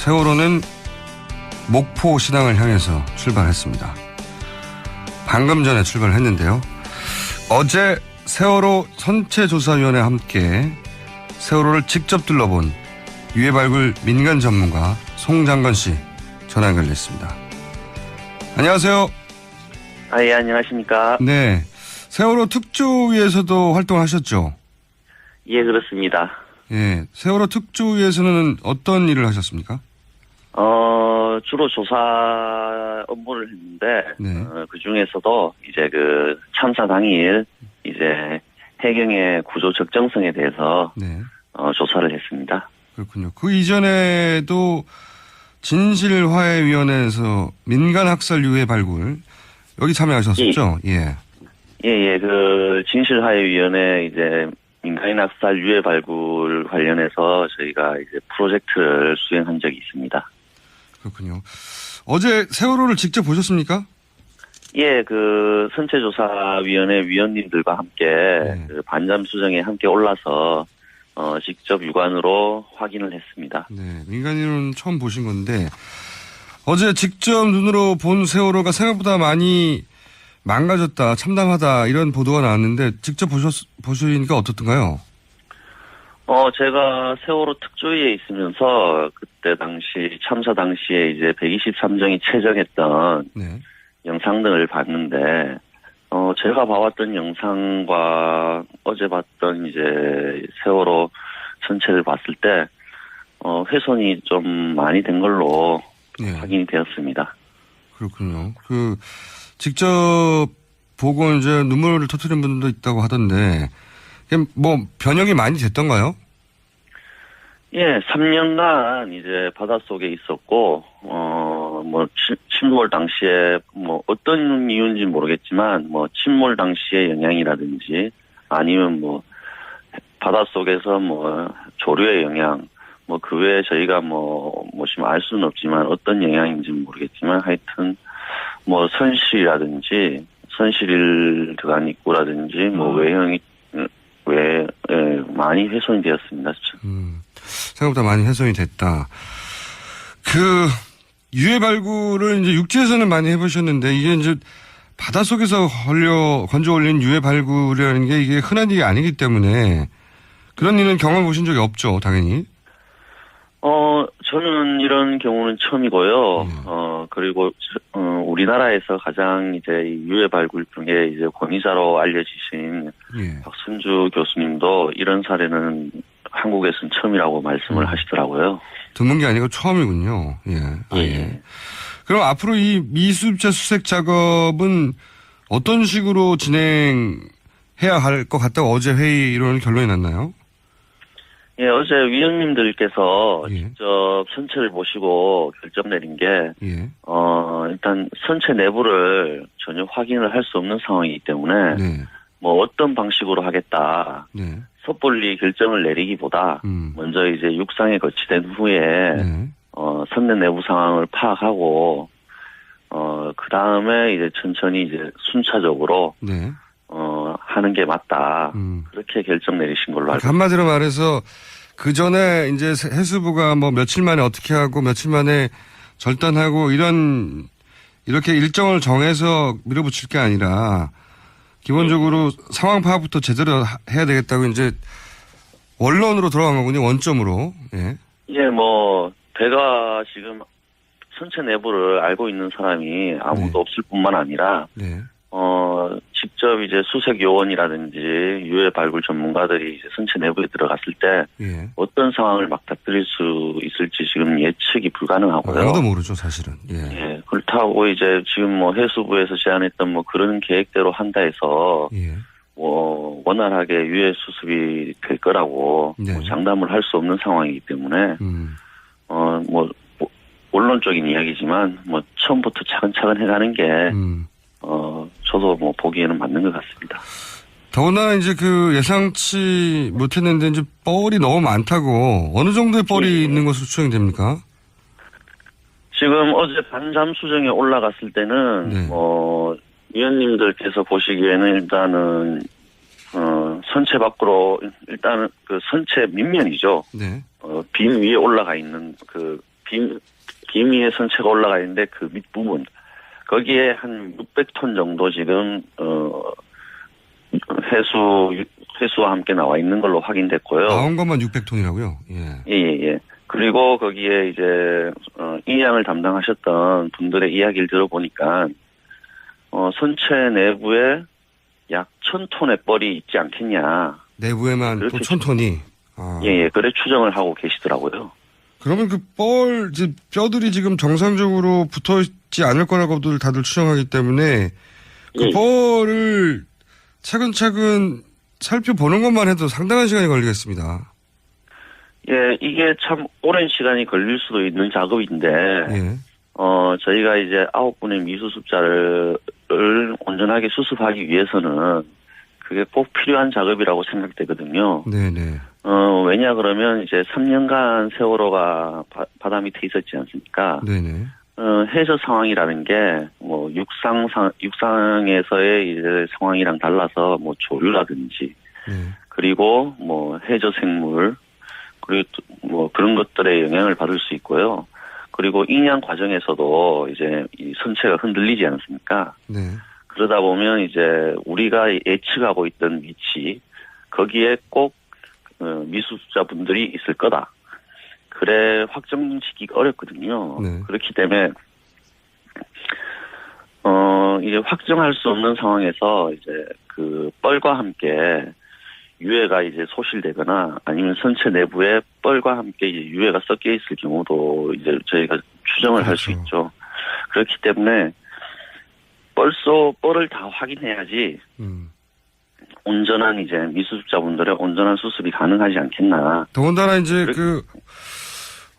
세월호는 목포 신항을 향해서 출발했습니다. 방금 전에 출발했는데요. 어제 세월호 선체조사위원회와 함께 세월호를 직접 둘러본 유해발굴 민간 전문가 송장건 씨 전화 연결됐습니다. 안녕하세요. 예, 안녕하십니까. 네. 세월호 특조위에서도 활동하셨죠? 예, 그렇습니다. 예. 세월호 특조위에서는 어떤 일을 하셨습니까? 주로 조사 업무를 했는데, 네. 그 중에서도 이제 그 참사 당일 이제 해경의 구조 적정성에 대해서 네. 조사를 했습니다. 그렇군요. 그 이전에도 진실화해위원회에서 민간학살 유해 발굴 여기 참여하셨었죠? 예. 예, 그 진실화해위원회 이제 민간인 학살 유해 발굴 관련해서 저희가 이제 프로젝트를 수행한 적이 있습니다. 그렇군요. 어제 세월호를 직접 보셨습니까? 예, 그 선체조사위원회 위원님들과 함께 그 반잠 수정에 함께 올라서 직접 육안으로 확인을 했습니다. 네, 민간인은 처음 보신 건데 어제 직접 눈으로 본 세월호가 생각보다 많이 망가졌다, 참담하다 이런 보도가 나왔는데 직접 보시니까 어떻던가요? 제가 세월호 특조위에 있으면서 그때 당시 참사 당시에 이제 123정이 체정했던 네. 영상 등을 봤는데 제가 봐왔던 영상과 어제 봤던 이제 세월호 전체를 봤을 때 훼손이 좀 많이 된 걸로 확인이 되었습니다. 그렇군요. 그 직접 보고 이제 눈물을 터뜨린 분도 있다고 하던데 뭐 변형이 많이 됐던가요? 예, 3년간 이제 바닷속에 있었고 뭐 침몰 당시에 뭐 어떤 이유인지 모르겠지만 뭐 침몰 당시의 영향이라든지 아니면 뭐 바닷속에서 뭐 조류의 영향 뭐 그 외에 저희가 뭐 지금 알 수는 없지만 어떤 영향인지는 모르겠지만 하여튼 뭐 선실이라든지 선실 들어간 입구라든지 뭐 외형이 많이 훼손이 되었습니다. 생각보다 많이 훼손이 됐다. 그 유해 발굴을 이제 육지에서는 많이 해보셨는데 이게 이제 바닷속에서 건져 올린 유해 발굴이라는 게 이게 흔한 일이 아니기 때문에 그런 일은 경험해 보신 적이 없죠, 당연히. 저는 이런 경우는 처음이고요. 그리고 우리나라에서 가장 이제 유해 발굴 중에 이제 권위자로 알려지신 박순주 교수님도 이런 사례는 한국에서는 처음이라고 말씀을 하시더라고요. 드문 게 아니고 처음이군요. 예. 그럼 앞으로 이 미수입자 수색 작업은 어떤 식으로 진행해야 할 것 같다고 어제 회의 이런 결론이 났나요? 예, 어제 위원님들께서 직접 선체를 보시고 결정 내린 게, 일단 선체 내부를 전혀 확인을 할 수 없는 상황이기 때문에, 뭐 어떤 방식으로 하겠다, 섣불리 결정을 내리기보다, 먼저 이제 육상에 거치된 후에, 선내 내부 상황을 파악하고, 그 다음에 이제 천천히 이제 순차적으로, 하는 게 맞다. 그렇게 결정 내리신 걸로 알고 있습니다. 한마디로 말해서 그 전에 이제 해수부가 뭐 며칠 만에 어떻게 하고 며칠 만에 절단하고 이렇게 일정을 정해서 밀어붙일 게 아니라 기본적으로 상황 파악부터 제대로 해야 되겠다고 이제 원론으로 들어간 거군요. 원점으로. 예, 뭐 배가 지금 선체 내부를 알고 있는 사람이 아무도 없을 뿐만 아니라 직접 이제 수색 요원이라든지 유해 발굴 전문가들이 이제 선체 내부에 들어갔을 때 어떤 상황을 맞닥뜨릴 수 있을지 지금 예측이 불가능하고요. 아무도 모르죠, 사실은. 예. 그렇다고 이제 지금 뭐 해수부에서 제안했던 뭐 그런 계획대로 한다 해서 뭐 원활하게 유해 수습이 될 거라고 뭐 장담을 할 수 없는 상황이기 때문에 뭐 원론적인 이야기지만 뭐 처음부터 차근차근 해가는 게 저도 뭐 보기에는 맞는 것 같습니다. 더구나 이제 그 예상치 못했는데 이제 뻘이 너무 많다고 어느 정도의 뻘이 있는 것으로 추정이 됩니까? 지금 어제 반잠 수정에 올라갔을 때는 뭐 위원님들께서 보시기에는 일단은 선체 밖으로 일단은 그 선체 밑면이죠. 빈 위에 올라가 있는 그 비미의 선체가 올라가 있는데 그 밑부분 거기에 한 600톤 정도 지금 회수와 함께 나와 있는 걸로 확인됐고요. 나온 것만 600톤이라고요? 예. 예. 그리고 거기에 이제 인양을 담당하셨던 분들의 이야기를 들어보니까 선체 내부에 약 1000톤의 뻘이 있지 않겠냐. 내부에만 또 1000톤이. 예. 그래 추정을 하고 계시더라고요. 그러면 그 뼈들이 지금 정상적으로 붙어 있지 않을 거라고들 다들 추정하기 때문에 그 뻘을 차근차근 살펴보는 것만 해도 상당한 시간이 걸리겠습니다. 예, 이게 참 오랜 시간이 걸릴 수도 있는 작업인데, 예. 저희가 이제 9분의 미수습자를 온전하게 수습하기 위해서는 그게 꼭 필요한 작업이라고 생각되거든요. 네네. 왜냐 그러면 이제 3년간 세월호가 바다 밑에 있었지 않습니까? 네네. 해저 상황이라는 게 뭐 육상에서의 이제 상황이랑 달라서 뭐 조류라든지 네. 그리고 뭐 해저 생물 그리고 뭐 그런 것들의 영향을 받을 수 있고요. 그리고 인양 과정에서도 이제 이 선체가 흔들리지 않습니까? 네. 그러다 보면 이제 우리가 예측하고 있던 위치 거기에 꼭 미수습자분들이 있을 거다. 그래 확정짓기가 어렵거든요. 네. 그렇기 때문에 이제 확정할 수 없는 상황에서 이제 그 뻘과 함께 유해가 이제 소실되거나 아니면 선체 내부에 뻘과 함께 이제 유해가 섞여 있을 경우도 이제 저희가 추정을 할 수 그렇죠. 있죠. 그렇기 때문에 뻘을 다 확인해야지 온전한 이제 미수습자분들의 온전한 수습이 가능하지 않겠나. 더군다나 이제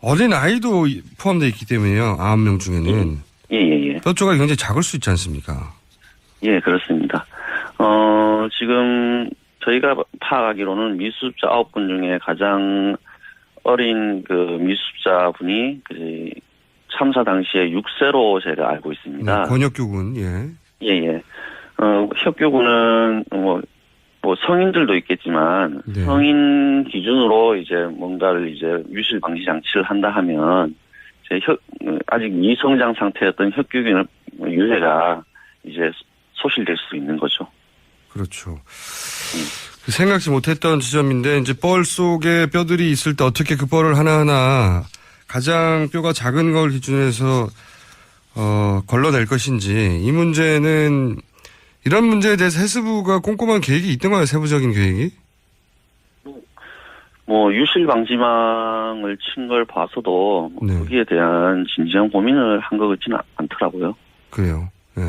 어린 아이도 포함되어 있기 때문에요. 9명 중에는. 예. 뼈 조각이 굉장히 작을 수 있지 않습니까? 예, 그렇습니다. 지금 저희가 파악하기로는 미수습자 9분 중에 가장 어린 그 미수습자 분이 참사 당시에 6세로 제가 알고 있습니다. 네, 권혁규 예. 예. 혁규군은 뭐 성인들도 있겠지만 네. 성인 기준으로 이제 뭔가를 이제 유실 방지 장치를 한다 하면 아직 미성장 상태였던 혁규균 유해가 이제 소실될 수 있는 거죠. 그렇죠. 생각지 못했던 지점인데 이제 뻘 속에 뼈들이 있을 때 어떻게 그 뻘을 하나하나 가장 뼈가 작은 걸 기준해서 걸러낼 것인지 이 문제는 이런 문제에 대해서 해수부가 꼼꼼한 계획이 있던가요? 세부적인 계획이? 유실 방지망을 친 걸 봐서도 네. 거기에 대한 진지한 고민을 한 것 같지는 않더라고요. 그래요. 예.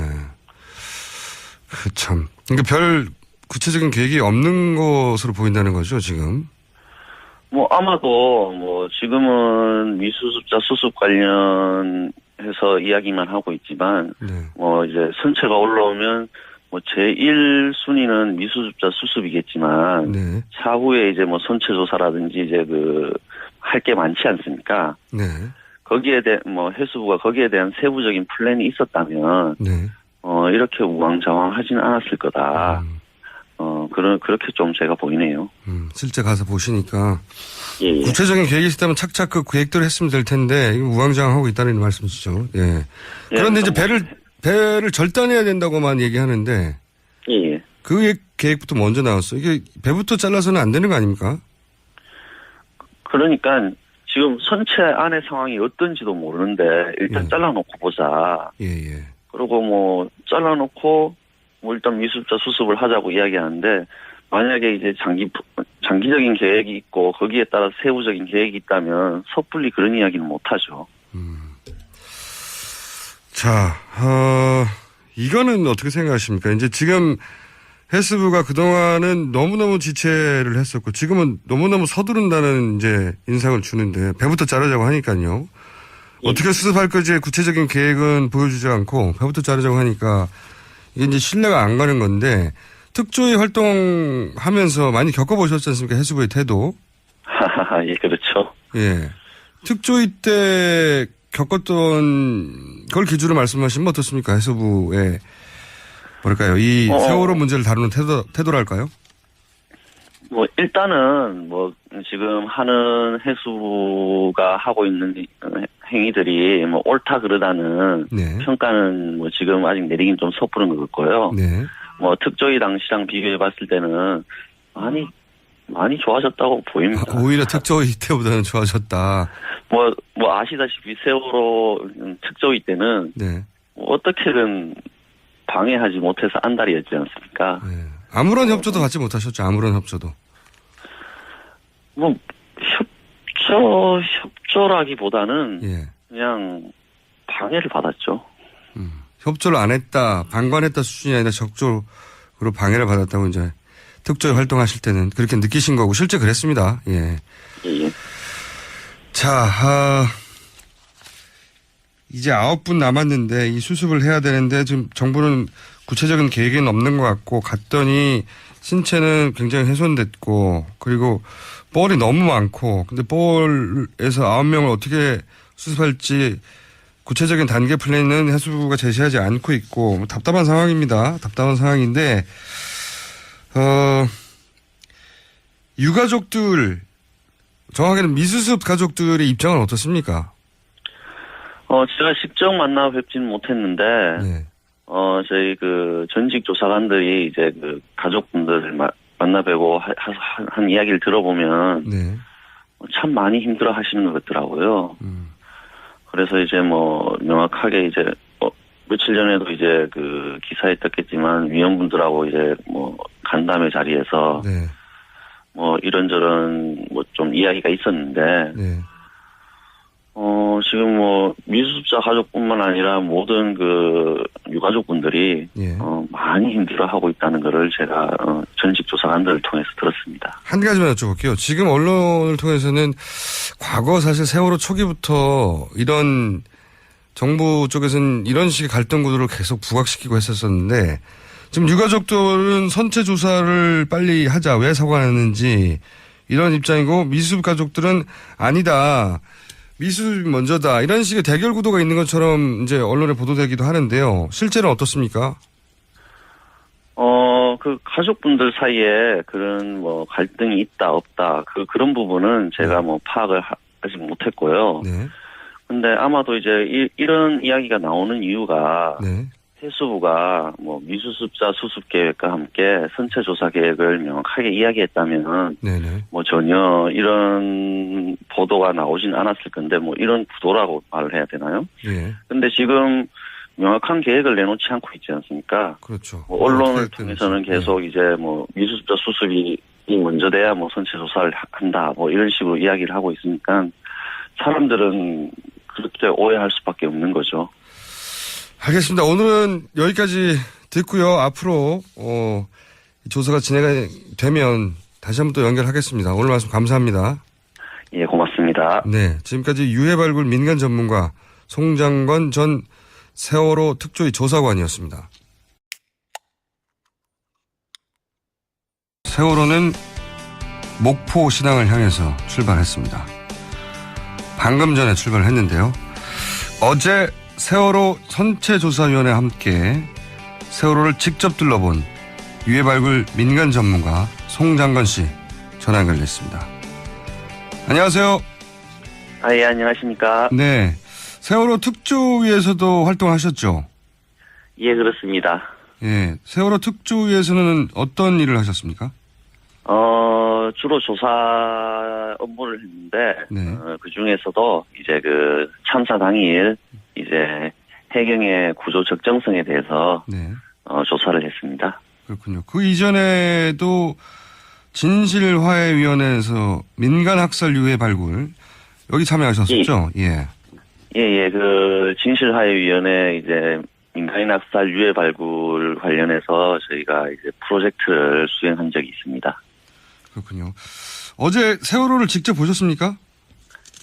그러니까 별 구체적인 계획이 없는 것으로 보인다는 거죠, 지금? 아마도 지금은 미수습자 수습 관련해서 이야기만 하고 있지만, 네. 이제 선체가 올라오면 제1순위는 미수습자 수습이겠지만, 네. 차후에 이제 선체 조사라든지 이제 할 게 많지 않습니까? 네. 거기에 해수부가 거기에 대한 세부적인 플랜이 있었다면, 네. 이렇게 우왕좌왕하지는 않았을 거다. 그렇게 좀 제가 보이네요. 실제 가서 보시니까. 예. 구체적인 계획이 있다면 착착 그 계획대로 했으면 될 텐데, 이거 우왕좌왕하고 있다는 말씀이시죠. 예. 그런데 이제 배를 절단해야 된다고만 얘기하는데. 예. 그 계획부터 먼저 나왔어요. 이게 배부터 잘라서는 안 되는 거 아닙니까? 그러니까 지금 선체 안의 상황이 어떤지도 모르는데 일단 잘라놓고 보자. 예. 그리고 잘라놓고 일단 미수습자 수습을 하자고 이야기하는데 만약에 이제 장기적인 계획이 있고 거기에 따라 세부적인 계획이 있다면 섣불리 그런 이야기는 못하죠. 자, 이거는 어떻게 생각하십니까? 이제 지금 해수부가 그동안은 너무너무 지체를 했었고 지금은 너무너무 서두른다는 이제 인상을 주는데 배부터 자르자고 하니까요. 예. 어떻게 수습할 건지 구체적인 계획은 보여주지 않고 배부터 자르자고 하니까 이게 이제 신뢰가 안 가는 건데 특조위 활동하면서 많이 겪어보셨지 않습니까? 해수부의 태도. 예, 그렇죠. 예. 특조위 때 겪었던 걸 기준으로 말씀하시면 어떻습니까? 해수부의 이 세월호 문제를 다루는 태도랄까요? 일단은 지금 하는 해수부가 하고 있는 행위들이 뭐 옳다 그러다는 네. 평가는 뭐 지금 아직 내리긴 좀 섣부른 것 같고요. 네. 뭐 특조위 당시랑 비교해 봤을 때는 많이 좋아졌다고 보입니다. 오히려 특조위 때보다는 좋아졌다. 뭐 아시다시피 세월호 특조위 때는 네. 뭐 어떻게든 방해하지 못해서 안달이었지 않습니까? 네. 아무런 협조도 받지 못하셨죠. 아무런 협조도. 뭐 협조라기보다는 예. 그냥 방해를 받았죠. 협조를 안 했다, 방관했다 수준이 아니라 적극적으로 방해를 받았다고 이제 특조위 활동하실 때는 그렇게 느끼신 거고 실제 그랬습니다. 예. 예. 자, 이제 9분 남았는데 이 수습을 해야 되는데 지금 정부는 구체적인 계획은 없는 것 같고 갔더니 신체는 굉장히 훼손됐고 그리고 볼이 너무 많고 근데 볼에서 9명을 어떻게 수습할지 구체적인 단계 플랜은 해수부가 제시하지 않고 있고 뭐 답답한 상황입니다. 답답한 상황인데 유가족들 정확하게는 미수습 가족들의 입장은 어떻습니까? 제가 직접 만나 뵙지는 못했는데 네. 저희 그 전직 조사관들이 이제 그 가족분들을 만나 뵈고 한 이야기를 들어보면 네. 참 많이 힘들어 하시는 것 같더라고요. 그래서 이제 뭐 명확하게 이제 며칠 전에도 이제 그 기사에 떴겠지만 위원분들하고 이제 뭐 간담회 자리에서 네. 뭐 이런저런 뭐 좀 이야기가 있었는데 네. 지금 뭐 미수습자 가족뿐만 아니라 모든 그 유가족분들이 예. 많이 힘들어하고 있다는 거를 제가 전직 조사관들을 통해서 들었습니다. 한 가지만 여쭤볼게요. 지금 언론을 통해서는 과거 사실 세월호 초기부터 이런 정부 쪽에서는 이런 식의 갈등 구도를 계속 부각시키고 했었었는데 지금 유가족들은 선체 조사를 빨리 하자. 왜 사고가 났는지 이런 입장이고 미수습 가족들은 아니다. 미수습이 먼저다. 이런 식의 대결 구도가 있는 것처럼 이제 언론에 보도되기도 하는데요. 실제는 어떻습니까? 그 가족분들 사이에 그런 뭐 갈등이 있다 없다 그런 부분은 제가 뭐 파악을 아직 못했고요. 네. 근데 아마도 이제 이런 이야기가 나오는 이유가 네. 해수부가 뭐 미수습자 수습 계획과 함께 선체 조사 계획을 명확하게 이야기했다면 네네. 뭐 전혀 이런 보도가 나오진 않았을 건데 뭐 이런 구도라고 말을 해야 되나요? 예. 근데 지금 명확한 계획을 내놓지 않고 있지 않습니까? 그렇죠. 뭐 언론을 통해서는 계속 이제 뭐 미수습자 수습이 먼저 돼야 뭐 선체 조사를 한다 뭐 이런 식으로 이야기를 하고 있으니까 사람들은 그렇게 오해할 수밖에 없는 거죠. 알겠습니다. 오늘은 여기까지 듣고요. 앞으로 조사가 진행되면 다시 한번 또 연결하겠습니다. 오늘 말씀 감사합니다. 예, 고맙습니다. 네, 지금까지 유해발굴 민간 전문가 송장건 전 세월호 특조위 조사관이었습니다. 세월호는 목포 신항을 향해서 출발했습니다. 방금 전에 출발했는데요. 어제 세월호 선체조사위원회와 함께 세월호를 직접 둘러본 유해발굴 민간 전문가 송장건 씨 전화 연결됐습니다. 안녕하세요. 예, 안녕하십니까. 네. 세월호 특조위에서도 활동하셨죠? 예, 그렇습니다. 예. 세월호 특조위에서는 어떤 일을 하셨습니까? 주로 조사 업무를 했는데, 네. 그 중에서도 이제 그 참사 당일 이제 해경의 구조 적정성에 대해서 네. 조사를 했습니다. 그렇군요. 그 이전에도 진실화해위원회에서 민간학살 유해 발굴 여기 참여하셨었죠? 예. 예, 그 진실화해위원회 이제 민간인 학살 유해 발굴 관련해서 저희가 이제 프로젝트를 수행한 적이 있습니다. 그렇군요. 어제 세월호를 직접 보셨습니까?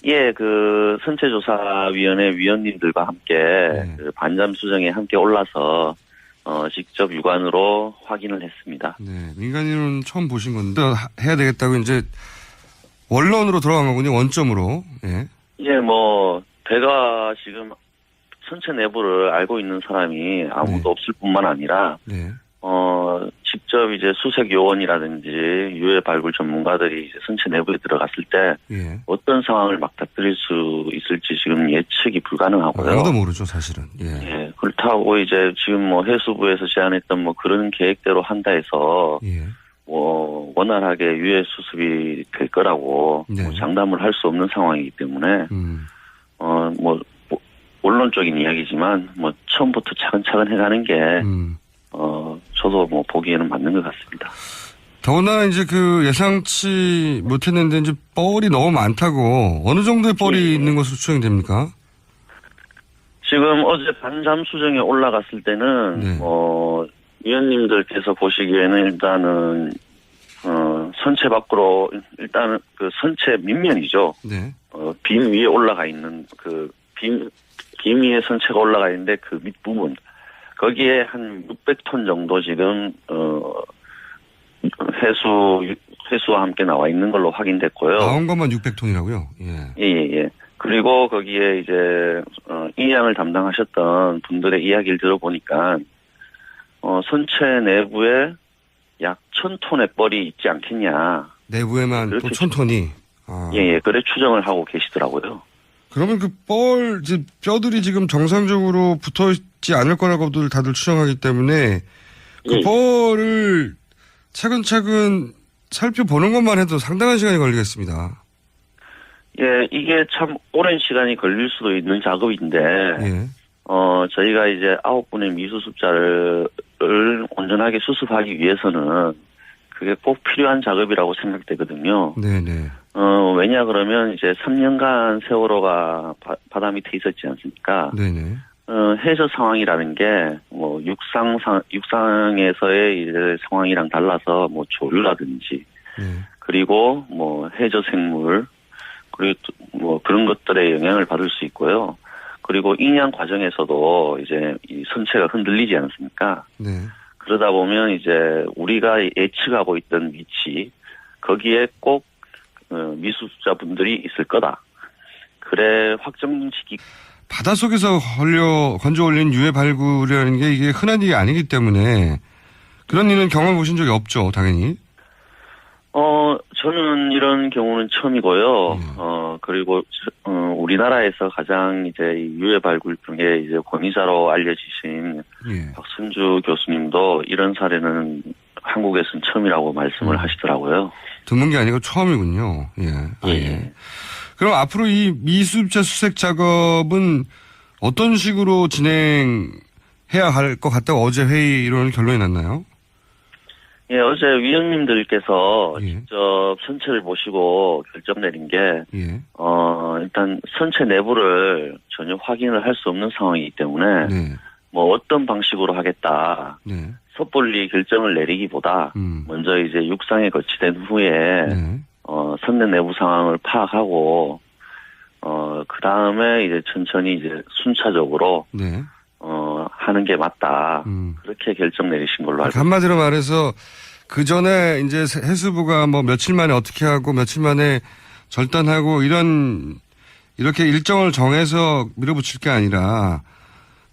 예, 그 선체조사위원회 위원님들과 함께 그 반잠 수정에 함께 올라서 직접 육안으로 확인을 했습니다. 네, 민간인은 처음 보신 건데 해야 되겠다고 이제 원론으로 들어간 거군요. 원점으로. 예. 이제 뭐 배가 지금 선체 내부를 알고 있는 사람이 아무도 없을 뿐만 아니라 직접 이제 수색 요원이라든지 유해 발굴 전문가들이 이제 선체 내부에 들어갔을 때 예. 어떤 상황을 맞닥뜨릴 수 있을지 지금 예측이 불가능하고요. 아무도 모르죠, 사실은. 예. 예, 그렇다고 이제 지금 뭐 해수부에서 제안했던 뭐 그런 계획대로 한다 해서 예. 뭐 원활하게 유해 수습이 될 거라고 네. 뭐 장담을 할 수 없는 상황이기 때문에 뭐 원론적인 이야기지만 뭐 처음부터 차근차근 해가는 게 저도 뭐 보기에는 맞는 것 같습니다. 더구나 이제 그 예상치 못했는데 이제 뻘이 너무 많다고 어느 정도의 뻘이 예. 있는 것으로 추정이 됩니까? 지금 어제 반잠 수정에 올라갔을 때는 네. 위원님들께서 보시기에는 일단은 선체 밖으로 일단은 그 선체 밑면이죠. 네. 빔 위에 올라가 있는 그 빔 위에 선체가 올라가 있는데 그 밑부분 거기에 한 600톤 정도 지금 회수와 함께 나와 있는 걸로 확인됐고요. 나온 것만 600톤이라고요? 예. 예. 그리고 거기에 이제 이양을 담당하셨던 분들의 이야기를 들어보니까 선체 내부에 약 1000톤의 뻘이 있지 않겠냐. 내부에만 또 1000톤이. 예. 그래 추정을 하고 계시더라고요. 그러면 그 뼈들이 지금 정상적으로 붙어 있지 않을 거라고들 다들 추정하기 때문에 그 뻘을 차근차근 살펴보는 것만 해도 상당한 시간이 걸리겠습니다. 예, 이게 참 오랜 시간이 걸릴 수도 있는 작업인데, 예. 저희가 이제 9분의 미수습자를 온전하게 수습하기 위해서는 그게 꼭 필요한 작업이라고 생각되거든요. 네네. 왜냐 그러면 이제 3년간 세월호가 바다 밑에 있었지 않습니까? 네네. 해저 상황이라는 게 뭐 육상에서의 이제 상황이랑 달라서 뭐 조류라든지 네. 그리고 뭐 해저 생물 그리고 뭐 그런 것들의 영향을 받을 수 있고요. 그리고 인양 과정에서도 이제 이 선체가 흔들리지 않습니까? 네. 그러다 그러다 보면 이제 우리가 예측하고 있던 위치 거기에 꼭 미수습자분들이 있을 거다. 그래 확정짓기. 바닷속에서 건져 올린 유해 발굴이라는 게 이게 흔한 일이 아니기 때문에 그런 일은 경험해 보신 적이 없죠, 당연히. 저는 이런 경우는 처음이고요. 그리고 우리나라에서 가장 이제 유해 발굴 중에 이제 권위자로 알려지신 예. 박순주 교수님도 이런 사례는 한국에서는 처음이라고 말씀을 하시더라고요. 드문 게 아니고 처음이군요. 예. 예. 그럼 앞으로 이 미수습자 수색 작업은 어떤 식으로 진행해야 할 것 같다고 어제 회의 이런 결론이 났나요? 예, 어제 위원님들께서 예. 직접 선체를 보시고 결정 내린 게, 예. 일단 선체 내부를 전혀 확인을 할 수 없는 상황이기 때문에, 네. 뭐 어떤 방식으로 하겠다, 네. 섣불리 결정을 내리기보다, 먼저 이제 육상에 거치된 후에, 네. 선내 내부 상황을 파악하고, 그 다음에 이제 천천히 이제 순차적으로, 네. 하는 게 맞다. 그렇게 결정 내리신 걸로 알고 있습니다. 한마디로 말해서 그 전에 이제 해수부가 뭐 며칠 만에 어떻게 하고 며칠 만에 절단하고 이렇게 일정을 정해서 밀어붙일 게 아니라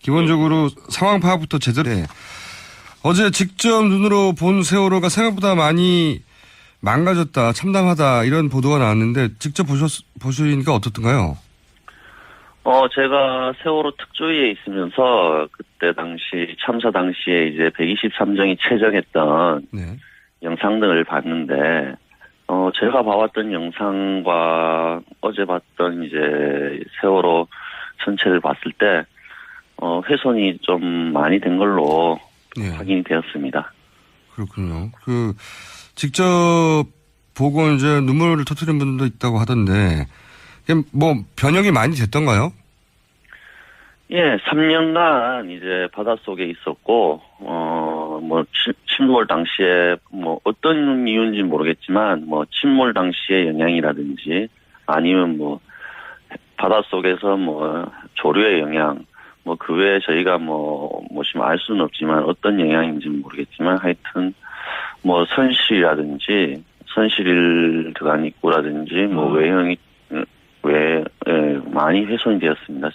기본적으로 상황 파악부터 제대로 해. 어제 직접 눈으로 본 세월호가 생각보다 많이 망가졌다, 참담하다 이런 보도가 나왔는데 직접 보시니까 어떻던가요? 제가 세월호 특조위에 있으면서 그때 당시 참사 당시에 이제 123정이 체정했던 네. 영상 등을 봤는데 제가 봐왔던 영상과 어제 봤던 이제 세월호 전체를 봤을 때 훼손이 좀 많이 된 걸로 네. 확인이 되었습니다. 그렇군요. 직접 보고 이제 눈물을 터뜨린 분도 있다고 하던데 뭐 변형이 많이 됐던가요? 예, 3년간 이제 바닷속에 있었고, 뭐, 침몰 당시에, 뭐, 어떤 이유인지 모르겠지만, 뭐, 침몰 당시의 영향이라든지, 아니면 뭐, 바닷속에서 뭐, 조류의 영향, 뭐, 그 외에 저희가 뭐 지금 알 수는 없지만, 어떤 영향인지는 모르겠지만, 하여튼, 뭐, 선실 들어간 입구라든지, 뭐, 외형이, 많이 훼손이 되었습니다.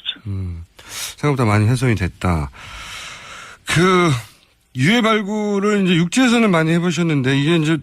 생각보다 많이 훼손이 됐다. 유해 발굴을 이제 육지에서는 많이 해보셨는데 이게 이제